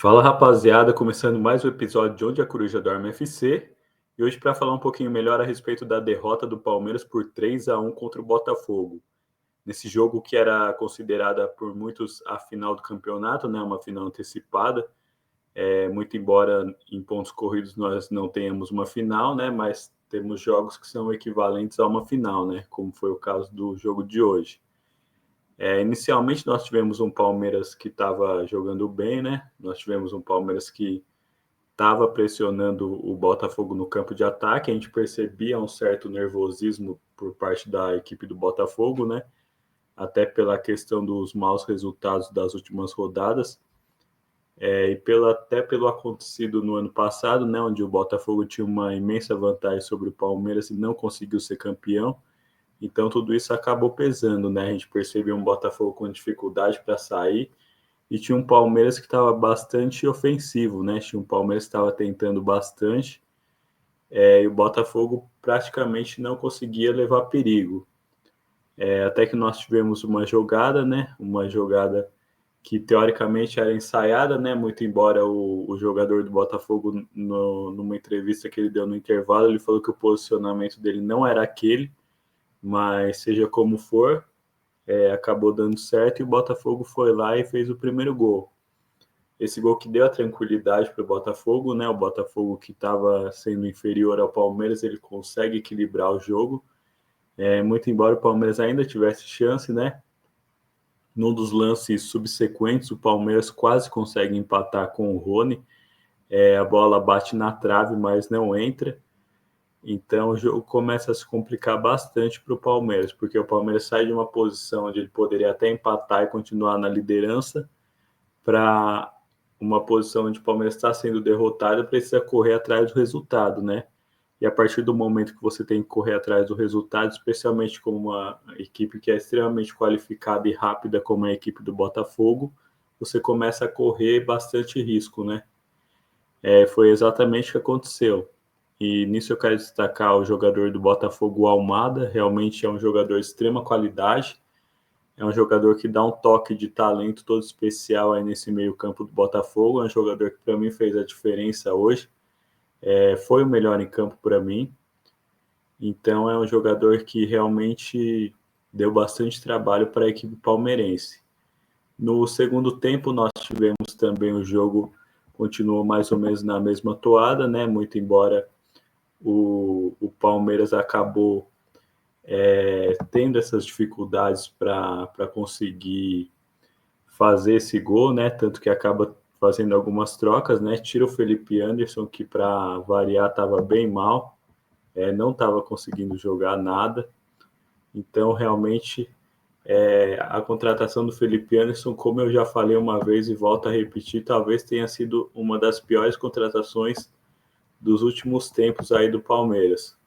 Fala rapaziada, começando mais um episódio de Onde a Coruja Dorme FC. E hoje para falar um pouquinho melhor a respeito da derrota do Palmeiras por 3-1 contra o Botafogo. Nesse jogo que era considerada por muitos a final do campeonato, né, uma final antecipada. Muito embora em pontos corridos nós não tenhamos uma final, né, mas temos jogos que são equivalentes a uma final, né, como foi o caso do jogo de hoje. Inicialmente nós tivemos um Palmeiras que estava jogando bem, né? Nós tivemos um Palmeiras que estava pressionando o Botafogo no campo de ataque. A gente percebia um certo nervosismo por parte da equipe do Botafogo, né? Até pela questão dos maus resultados das últimas rodadas. Até pelo acontecido no ano passado, né? Onde o Botafogo tinha uma imensa vantagem sobre o Palmeiras e não conseguiu ser campeão. Então tudo isso acabou pesando, né? A gente percebeu um Botafogo com dificuldade para sair e tinha um Palmeiras que estava bastante ofensivo, né? Tinha um Palmeiras que estava tentando bastante, e o Botafogo praticamente não conseguia levar perigo. Até que nós tivemos uma jogada, né? Uma jogada que teoricamente era ensaiada, né? Muito embora o jogador do Botafogo, numa entrevista que ele deu no intervalo, ele falou que o posicionamento dele não era aquele, mas seja como for, acabou dando certo e o Botafogo foi lá e fez o primeiro gol. Esse gol que deu a tranquilidade para o Botafogo, né? O Botafogo que estava sendo inferior ao Palmeiras, ele consegue equilibrar o jogo. Muito embora o Palmeiras ainda tivesse chance, né? Num dos lances subsequentes, o Palmeiras quase consegue empatar com o Rony. A bola bate na trave, mas não entra. Então o jogo começa a se complicar bastante para o Palmeiras, porque o Palmeiras sai de uma posição onde ele poderia até empatar e continuar na liderança para uma posição onde o Palmeiras está sendo derrotado, precisa correr atrás do resultado, né? E a partir do momento que você tem que correr atrás do resultado, especialmente com uma equipe que é extremamente qualificada e rápida, como é a equipe do Botafogo, você começa a correr bastante risco, né? Foi exatamente o que aconteceu. E nisso eu quero destacar o jogador do Botafogo, o Almada, realmente é um jogador de extrema qualidade, é um jogador que dá um toque de talento todo especial aí nesse meio campo do Botafogo, é um jogador que para mim fez a diferença hoje, foi o melhor em campo para mim, então é um jogador que realmente deu bastante trabalho para a equipe palmeirense. No segundo tempo nós tivemos também o jogo, continuou mais ou menos na mesma toada, né? Muito embora o Palmeiras acabou tendo essas dificuldades para conseguir fazer esse gol, né? Tanto que acaba fazendo algumas trocas, né? Tira o Felipe Anderson, que para variar estava bem mal, não estava conseguindo jogar nada. Então, realmente, a contratação do Felipe Anderson, como eu já falei uma vez e volto a repetir, talvez tenha sido uma das piores contratações dos últimos tempos aí do Palmeiras.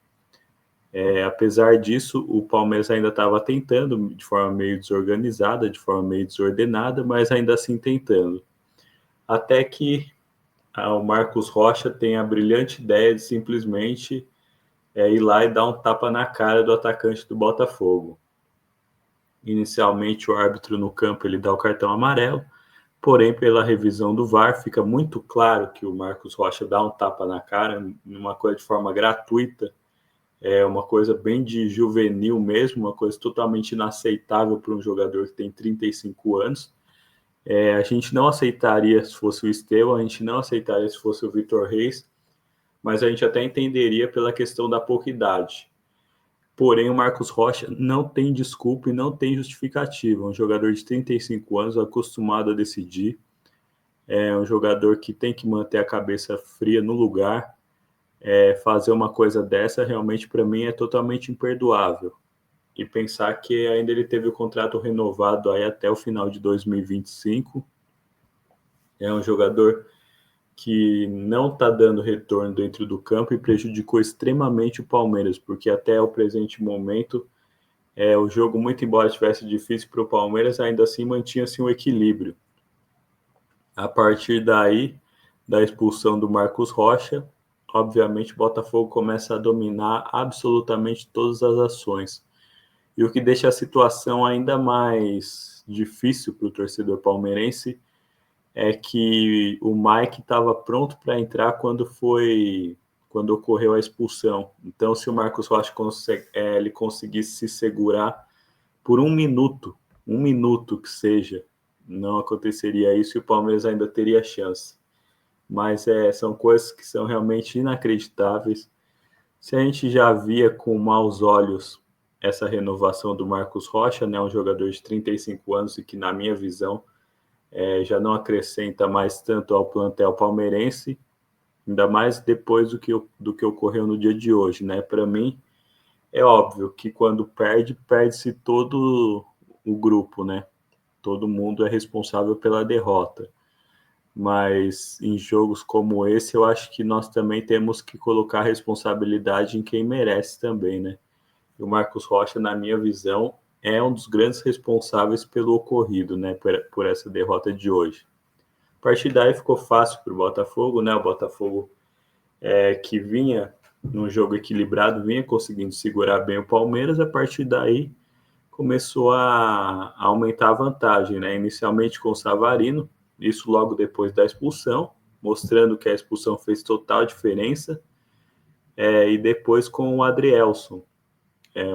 Apesar disso, o Palmeiras ainda estava tentando de forma meio desorganizada, de forma meio desordenada, mas ainda assim tentando. Até que o Marcos Rocha tem a brilhante ideia de simplesmente ir lá e dar um tapa na cara do atacante do Botafogo. Inicialmente, o árbitro no campo ele dá o cartão amarelo, porém, pela revisão do VAR, fica muito claro que o Marcos Rocha dá um tapa na cara, uma coisa de forma gratuita, uma coisa bem de juvenil mesmo, uma coisa totalmente inaceitável para um jogador que tem 35 anos. A gente não aceitaria se fosse o Estevão, a gente não aceitaria se fosse o Vitor Reis, mas a gente até entenderia pela questão da pouca idade. Porém, o Marcos Rocha não tem desculpa e não tem justificativa. Um jogador de 35 anos, acostumado a decidir, é um jogador que tem que manter a cabeça fria no lugar. Fazer uma coisa dessa, realmente, para mim, é totalmente imperdoável. E pensar que ainda ele teve o contrato renovado aí até o final de 2025. É um jogador que não está dando retorno dentro do campo e prejudicou extremamente o Palmeiras, porque até o presente momento o jogo, muito embora estivesse difícil para o Palmeiras, ainda assim mantinha-se um equilíbrio. A partir daí, da expulsão do Marcos Rocha, obviamente o Botafogo começa a dominar absolutamente todas as ações. E o que deixa a situação ainda mais difícil para o torcedor palmeirense é que o Mike estava pronto para entrar quando ocorreu a expulsão. Então, se o Marcos Rocha ele conseguisse se segurar por um minuto que seja, não aconteceria isso e o Palmeiras ainda teria chance. Mas são coisas que são realmente inacreditáveis. Se a gente já via com maus olhos essa renovação do Marcos Rocha, né, um jogador de 35 anos e que, na minha visão, já não acrescenta mais tanto ao plantel palmeirense, ainda mais depois do que ocorreu no dia de hoje, né? Para mim, é óbvio que quando perde-se todo o grupo, né? Todo mundo é responsável pela derrota. Mas em jogos como esse, eu acho que nós também temos que colocar a responsabilidade em quem merece também, né? E o Marcos Rocha, na minha visão, é um dos grandes responsáveis pelo ocorrido, né? Por essa derrota de hoje. A partir daí ficou fácil para o Botafogo, né? O Botafogo que vinha num jogo equilibrado, vinha conseguindo segurar bem o Palmeiras, a partir daí começou a aumentar a vantagem, né? Inicialmente com o Savarino, isso logo depois da expulsão, mostrando que a expulsão fez total diferença, e depois com o Adrielson.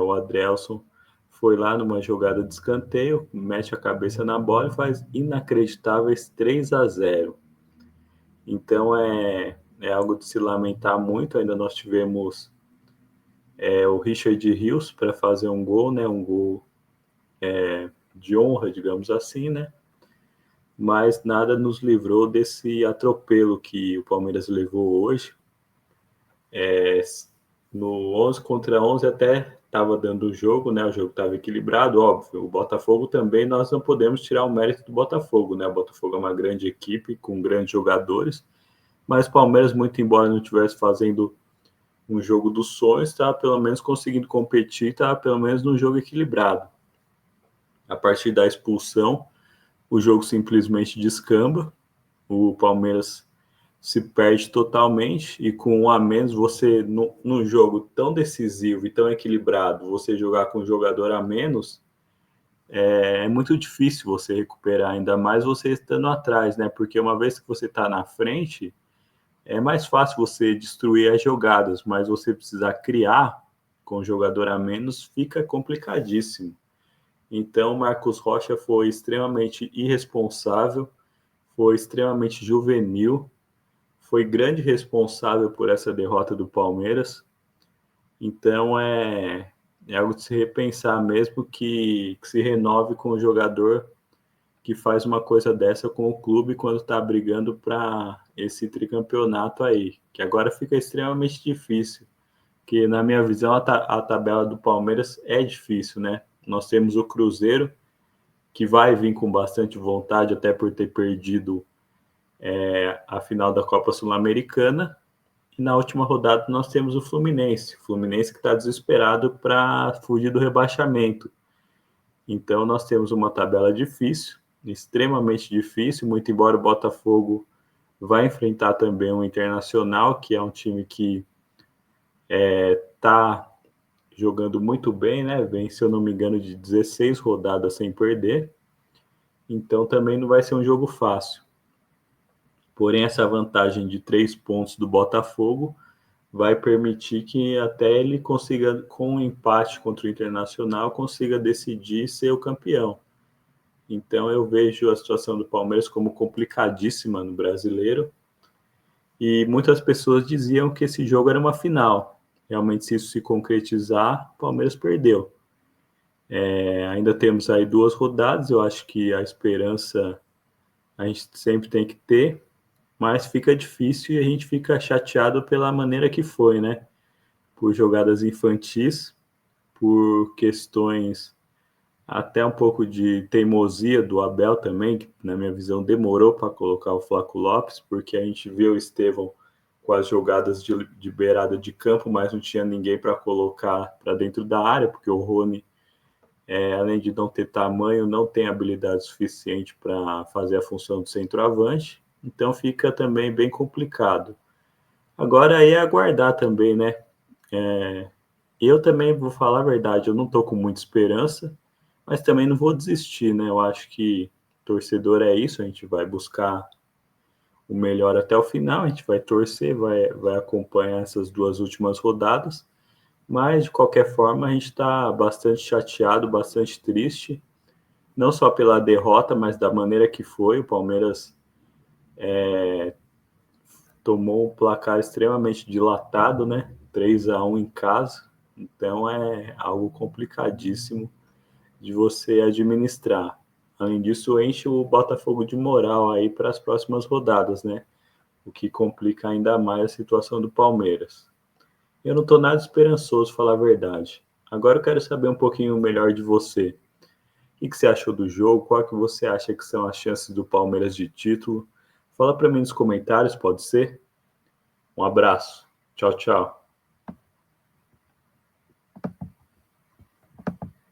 O Adrielson foi lá numa jogada de escanteio, mete a cabeça na bola e faz inacreditáveis 3-0. Então é algo de se lamentar muito. Ainda nós tivemos o Richard Rios para fazer um gol, né? Um gol de honra, digamos assim, né? Mas nada nos livrou desse atropelo que o Palmeiras levou hoje. No 11 contra 11 até estava dando o jogo, né? O jogo estava equilibrado, óbvio. O Botafogo também, nós não podemos tirar o mérito do Botafogo, né? O Botafogo é uma grande equipe com grandes jogadores, mas o Palmeiras, muito embora não estivesse fazendo um jogo dos sonhos, estava pelo menos conseguindo competir, estava pelo menos num jogo equilibrado. A partir da expulsão, o jogo simplesmente descamba, o Palmeiras se perde totalmente e com um a menos, você, num jogo tão decisivo e tão equilibrado, você jogar com um jogador a menos, é muito difícil você recuperar, ainda mais você estando atrás, né? Porque uma vez que você está na frente, é mais fácil você destruir as jogadas, mas você precisar criar com o jogador a menos fica complicadíssimo. Então, Marcos Rocha foi extremamente irresponsável, foi extremamente juvenil, foi grande responsável por essa derrota do Palmeiras. Então, é algo de se repensar mesmo que se renove com o jogador que faz uma coisa dessa com o clube quando está brigando para esse tricampeonato aí, que agora fica extremamente difícil, que na minha visão a tabela do Palmeiras é difícil, né? Nós temos o Cruzeiro, que vai vir com bastante vontade, até por ter perdido a final da Copa Sul-Americana, e na última rodada nós temos o Fluminense que está desesperado para fugir do rebaixamento. Então nós temos uma tabela difícil, extremamente difícil, muito embora o Botafogo vai enfrentar também o Internacional, que é um time que está jogando muito bem, né? Vem, se eu não me engano, de 16 rodadas sem perder. Então também não vai ser um jogo fácil. Porém, essa vantagem de 3 pontos do Botafogo vai permitir que até ele consiga, com um empate contra o Internacional, consiga decidir ser o campeão. Então eu vejo a situação do Palmeiras como complicadíssima no Brasileiro. E muitas pessoas diziam que esse jogo era uma final. Realmente, se isso se concretizar, o Palmeiras perdeu. Ainda temos aí 2 rodadas, eu acho que a esperança a gente sempre tem que ter, mas fica difícil e a gente fica chateado pela maneira que foi, né? Por jogadas infantis, por questões até um pouco de teimosia do Abel também, que na minha visão demorou para colocar o Flaco Lopes, porque a gente viu o Estevão com as jogadas de beirada de campo, mas não tinha ninguém para colocar para dentro da área, porque o Rony, além de não ter tamanho, não tem habilidade suficiente para fazer a função de centroavante, então fica também bem complicado. Agora aí é aguardar também, né? Eu também vou falar a verdade, eu não estou com muita esperança, mas também não vou desistir, né? Eu acho que torcedor é isso, a gente vai buscar o melhor até o final, a gente vai torcer, vai acompanhar essas 2 últimas rodadas, mas de qualquer forma a gente está bastante chateado, bastante triste, não só pela derrota, mas da maneira que foi. O Palmeiras tomou um placar extremamente dilatado, né? 3-1 em casa, então é algo complicadíssimo de você administrar. Além disso, enche o Botafogo de moral aí para as próximas rodadas, né? O que complica ainda mais a situação do Palmeiras. Eu não estou nada esperançoso, falar a verdade. Agora eu quero saber um pouquinho melhor de você. O que você achou do jogo? Qual que você acha que são as chances do Palmeiras de título? Fala para mim nos comentários, pode ser? Um abraço. Tchau, tchau.